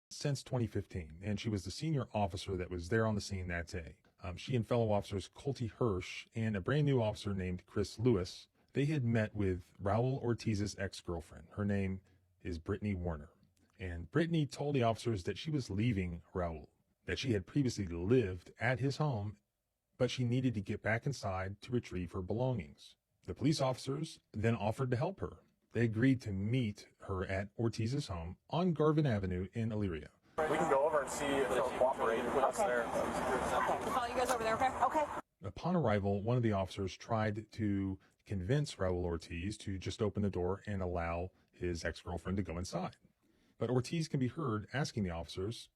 since 2015, and she was the senior officer that was there on the scene that day. She and fellow officers Colty Hirsch and a brand new officer named Chris Lewis, they had met with Raul Ortiz's ex-girlfriend. Her name is Brittany Warner. And Brittany told the officers that she was leaving Raul, that she had previously lived at his home, but she needed to get back inside to retrieve her belongings. The police officers then offered to help her. They agreed to meet her at Ortiz's home on Garvin Avenue in Elyria. We can go over and see if they'll cooperate with us there. Okay. We'll follow you guys over there, okay? Okay. Upon arrival, one of the officers tried to convince Raul Ortiz to just open the door and allow his ex-girlfriend to go inside. But Ortiz can be heard asking the officers,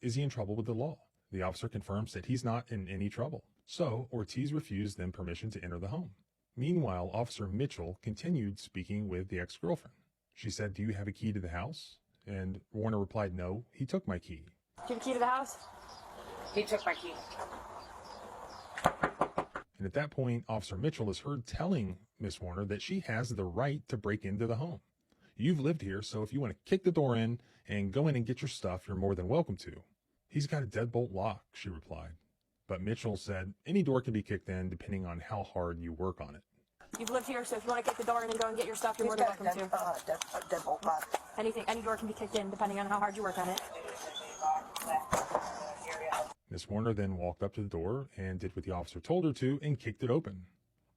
is he in trouble with the law? The officer confirms that he's not in any trouble. So Ortiz refused them permission to enter the home. Meanwhile, Officer Mitchell continued speaking with the ex-girlfriend. She said, do you have a key to the house? And Warner replied, no, he took my key. Do you have a key to the house? He took my key. And at that point, Officer Mitchell is heard telling Miss Warner that she has the right to break into the home. You've lived here, so if you want to kick the door in and go in and get your stuff, you're more than welcome to. He's got a deadbolt lock, she replied. But Mitchell said any door can be kicked in depending on how hard you work on it. You've lived here, so if you want to kick the door in and go and get your stuff, you're more than welcome to. Deadbolt lock. Any door can be kicked in depending on how hard you work on it. Miss Warner then walked up to the door and did what the officer told her to and kicked it open.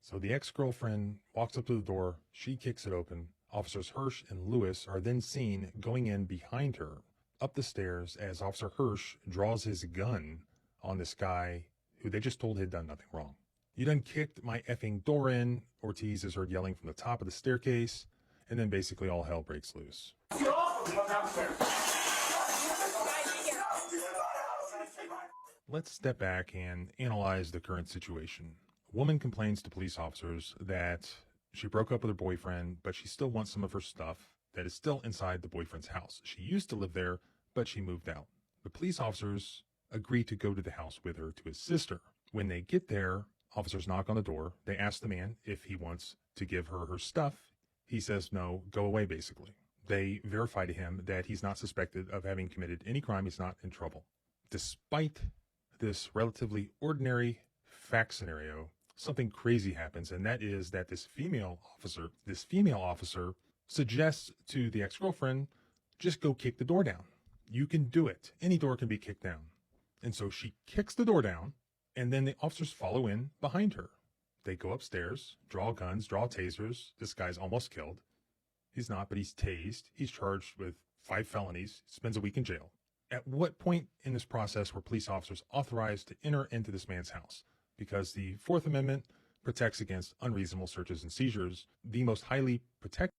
So the ex-girlfriend walks up to the door, she kicks it open. Officers Hirsch and Lewis are then seen going in behind her, up the stairs, as Officer Hirsch draws his gun on this guy who they just told had done nothing wrong. You done kicked my effing door in, Ortiz is heard yelling from the top of the staircase, and then basically all hell breaks loose. Let's step back and analyze the current situation. A woman complains to police officers that she broke up with her boyfriend, but she still wants some of her stuff that is still inside the boyfriend's house. She used to live there, but she moved out. The police officers agree to go to the house with her to assist her. When they get there, officers knock on the door. They ask the man if he wants to give her her stuff. He says no, go away basically. They verify to him that he's not suspected of having committed any crime. He's not in trouble. Despite this relatively ordinary fact scenario, something crazy happens, and that is that this female officer suggests to the ex-girlfriend, just go kick the door down. You can do it. Any door can be kicked down. And so she kicks the door down, and then the officers follow in behind her. They go upstairs, draw guns, draw tasers. This guy's almost killed. He's not, but he's tased. He's charged with 5 felonies, spends a week in jail. At what point in this process were police officers authorized to enter into this man's house? Because the Fourth Amendment protects against unreasonable searches and seizures. The most highly protected